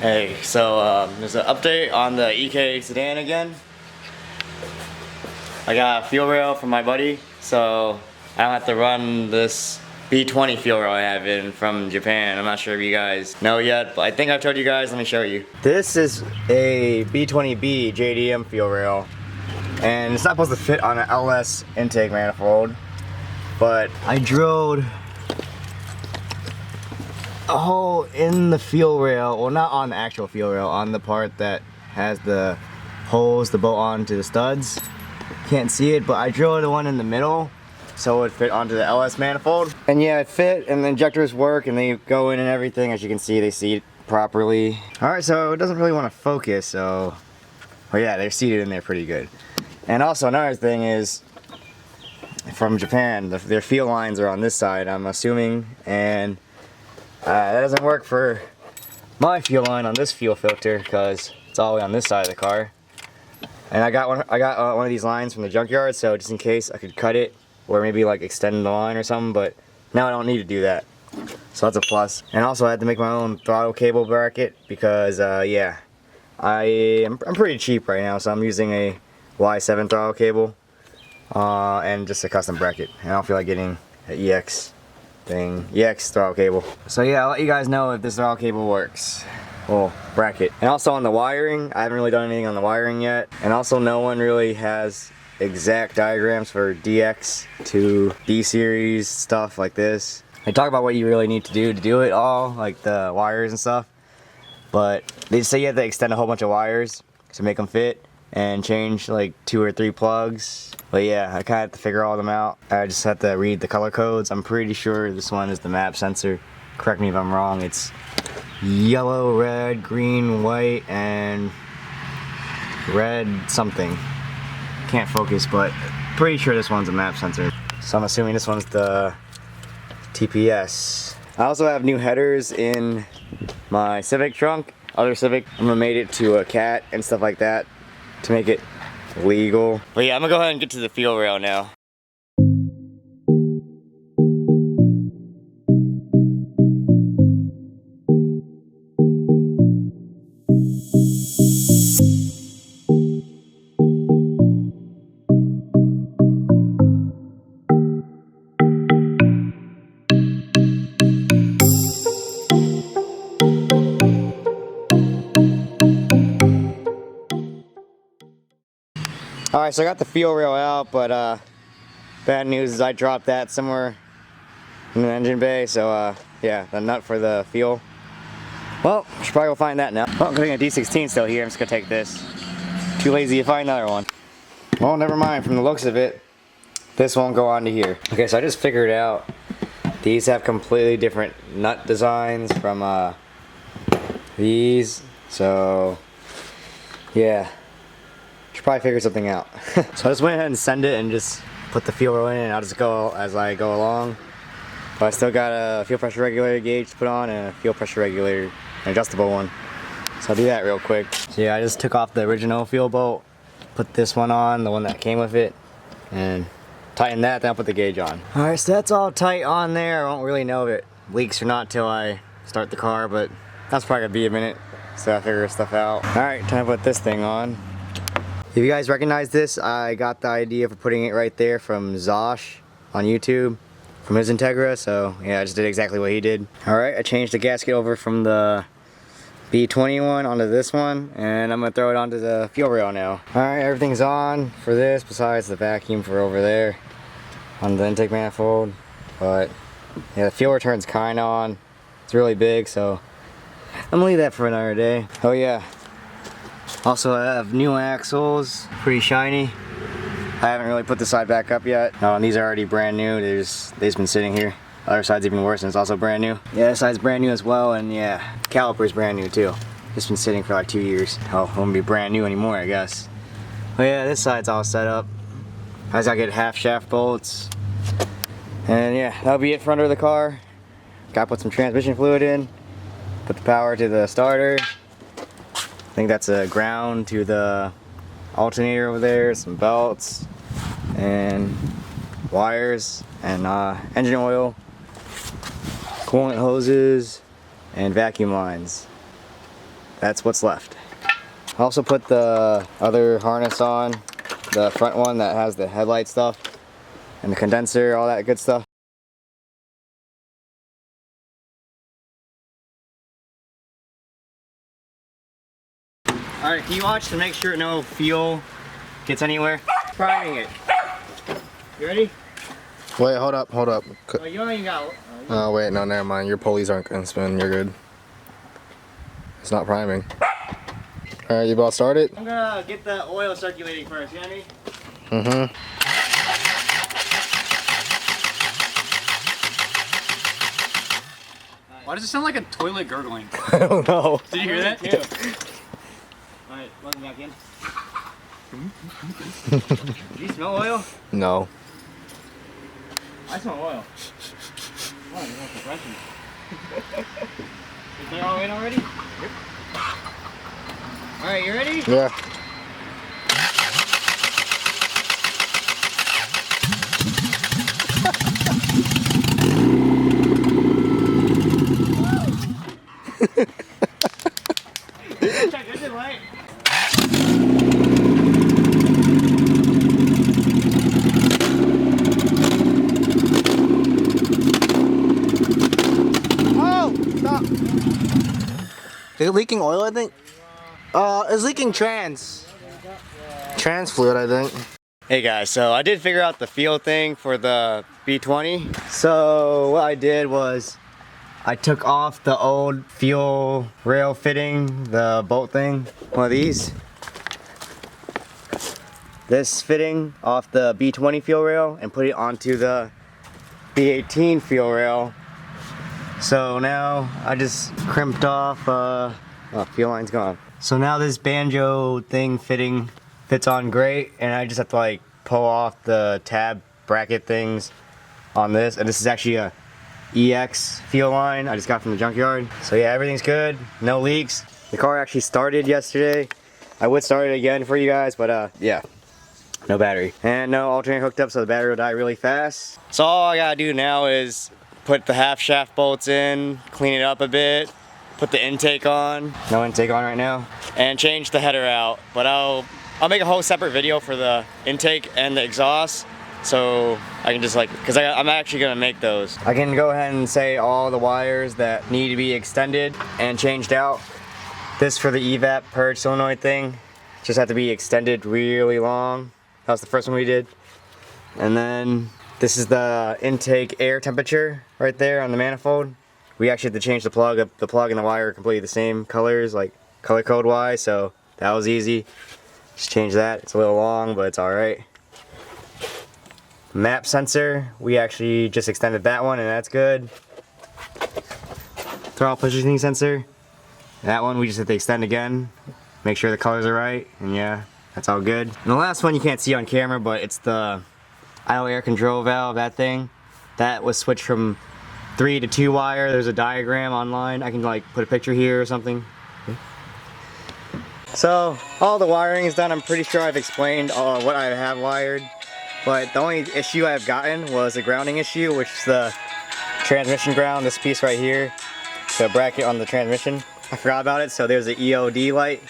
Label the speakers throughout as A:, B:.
A: Hey, so there's an update on the EK sedan again. I got a fuel rail from my buddy, so I don't have to run this B20 fuel rail I have in from Japan. I'm not sure if you guys know yet, but I think I've told you guys. Let me show you. This is a B20b JDM fuel rail, and it's not supposed to fit on an LS intake manifold, but I drilled a hole in the fuel rail, well, not on the actual fuel rail, on the part that has the holes to bolt onto the studs. Can't see it, but I drilled the one in the middle so it would fit onto the LS manifold. And yeah, it fit, and the injectors work, and they go in and everything. As you can see, they seat properly. Alright, so it doesn't really want to focus, so... Well, yeah, they're seated in there pretty good. And also another thing is, from Japan, their fuel lines are on this side, I'm assuming, and that doesn't work for my fuel line on this fuel filter because it's all the way on this side of the car. And I got one of these lines from the junkyard, so just in case I could cut it or maybe like extend the line or something, but now I don't need to do that. So that's a plus. And also I had to make my own throttle cable bracket because yeah, I'm pretty cheap right now, so I'm using a Y7 throttle cable and just a custom bracket. And I don't feel like getting an EX throttle cable. So yeah, I'll let you guys know if this throttle cable works. Well, bracket. And also on the wiring, I haven't really done anything on the wiring yet. And also no one really has exact diagrams for DX to D series stuff like this. They talk about what you really need to do it all, like the wires and stuff. But they say you have to extend a whole bunch of wires to make them fit and change like 2 or 3 plugs. But yeah, I kind of have to figure all them out. I just have to read the color codes. I'm pretty sure this one is the map sensor. Correct me if I'm wrong. It's yellow, red, green, white, and red something. Can't focus, but pretty sure this one's a map sensor. So I'm assuming this one's the TPS. I also have new headers in my Civic trunk. Other Civic. I'm gonna made it to a cat and stuff like that to make it legal. But yeah, I'm gonna go ahead and get to the fuel rail now. Alright, so I got the fuel rail out, but bad news is I dropped that somewhere in the engine bay, so yeah, the nut for the fuel. Well, should probably go find that now. Well, I'm getting a D16 still here, I'm just gonna take this. Too lazy to find another one. Well, never mind, from the looks of it, this won't go onto here. Okay, so I just figured out these have completely different nut designs from these, so yeah. Should probably figure something out. So I just went ahead and send it and just put the fuel rail in, and I'll just go as I go along. But I still got a fuel pressure regulator gauge to put on and a fuel pressure regulator, an adjustable one. So I'll do that real quick. So yeah, I just took off the original fuel bolt, put this one on, the one that came with it, and tighten that, then I'll put the gauge on. Alright, so that's all tight on there. I won't really know if it leaks or not till I start the car, but that's probably gonna be a minute, so I figure stuff out. Alright, time to put this thing on. If you guys recognize this, I got the idea for putting it right there from Zosh on YouTube, from his Integra, so yeah, I just did exactly what he did. Alright, I changed the gasket over from the B20 one onto this one, and I'm going to throw it onto the fuel rail now. Alright, everything's on for this, besides the vacuum for over there on the intake manifold, but yeah, the fuel return's kind of on. It's really big, so I'm going to leave that for another day. Oh yeah. Also, I have new axles, pretty shiny. I haven't really put the side back up yet. Oh, and these are already brand new. They've just been sitting here. The other side's even worse, and it's also brand new. Yeah, this side's brand new as well, and yeah, caliper's brand new too. It's been sitting for like 2 years. Oh, it won't be brand new anymore, I guess. But yeah, this side's all set up. I just gotta get half shaft bolts. And yeah, that'll be it for under the car. Gotta put some transmission fluid in. Put the power to the starter. I think that's a ground to the alternator over there, some belts, and wires, and engine oil, coolant hoses, and vacuum lines. that's what's left. I also put the other harness on, the front one that has the headlight stuff and the condenser, all that good stuff. Alright, can you watch to make sure no fuel gets anywhere? Priming it. You ready?
B: Wait, hold up.
A: Oh, you don't even got.
B: Oh, wait, no, never mind. Your pulleys aren't going to spin. You're good. It's not priming. Alright, you about started?
A: I'm gonna get the oil circulating first, you know what I mean?
B: Mm-hmm.
C: Why does it sound like a toilet gurgling?
A: I don't know.
C: Did you hear that?
A: Alright, welcome back in. Do you smell oil?
B: No.
A: I smell oil. Oh, you want compression. Is they all in already? Yep. Alright, you ready?
B: Yeah.
A: Check engine light.
B: Oh, stop. Is it leaking oil, I think? It's leaking trans fluid, I think.
A: Hey guys, so I did figure out the feel thing for the B20. So what I did was I took off the old fuel rail fitting, the bolt thing, one of these. This fitting off the B20 fuel rail and put it onto the B18 fuel rail. So now I just crimped off, oh, fuel line's gone. So now this banjo thing fitting fits on great, and I just have to like pull off the tab bracket things on this. And this is actually a EX fuel line I just got from the junkyard. So yeah, everything's good, no leaks. The car actually started yesterday. I would start it again for you guys, but yeah, no battery. And no alternator hooked up, so the battery will die really fast. So all I gotta do now is put the half shaft bolts in, clean it up a bit, put the intake on. No intake on right now. And change the header out. But I'll make a whole separate video for the intake and the exhaust, so I can just like, because I'm actually gonna make those. I can go ahead and say all the wires that need to be extended and changed out. This for the evap purge solenoid thing, just have to be extended really long. That was the first one we did. And then this is the intake air temperature right there on the manifold. We actually had to change the plug. The plug and the wire are completely the same colors, like color code wise, so that was easy. Just change that. It's a little long, but it's alright. Map sensor, we actually just extended that one, and that's good. Throttle positioning sensor, that one we just have to extend again. Make sure the colors are right, and yeah, that's all good. And the last one you can't see on camera, but it's the idle air control valve, that thing. That was switched from 3 to 2 wire. There's a diagram online. I can like put a picture here or something. So all the wiring is done. I'm pretty sure I've explained what I have wired, but the only issue I've gotten was a grounding issue, which is the transmission ground, this piece right here, the bracket on the transmission. I forgot about it, so there's an EOD light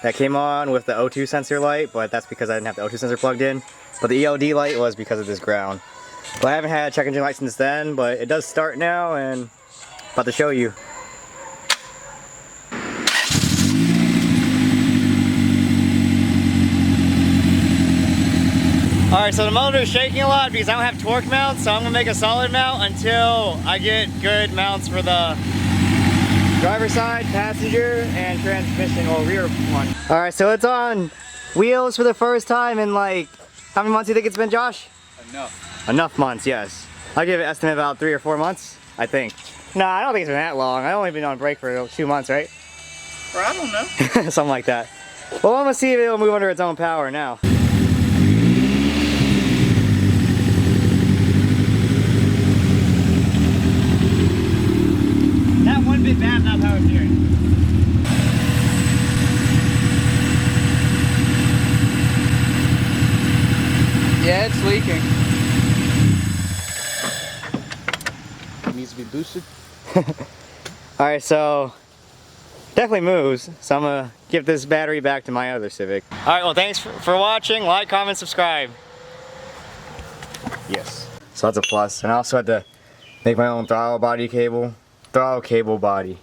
A: that came on with the O2 sensor light, but that's because I didn't have the O2 sensor plugged in. But the EOD light was because of this ground. But I haven't had a check engine light since then, but it does start now, and about to show you. Alright, so the motor is shaking a lot because I don't have torque mounts, so I'm going to make a solid mount until I get good mounts for the driver side, passenger, and transmission, or rear one. Alright, so it's on wheels for the first time in like, how many months do you think it's been, Josh?
C: Enough.
A: Enough months, yes. I'll give it an estimate about 3 or 4 months, I think. No, I don't think it's been that long. I've only been on break for 2 months, right?
C: Or I don't know.
A: Something like that. Well, I'm gonna see if it'll move under its own power now. That one bit bad, not power steering.
C: Yeah, it's leaking.
B: It needs to be boosted.
A: Alright, so definitely moves. So I'm gonna give this battery back to my other Civic. All right, well, thanks for watching. Like, comment, subscribe. Yes. So that's a plus. And I also had to make my own throttle cable body.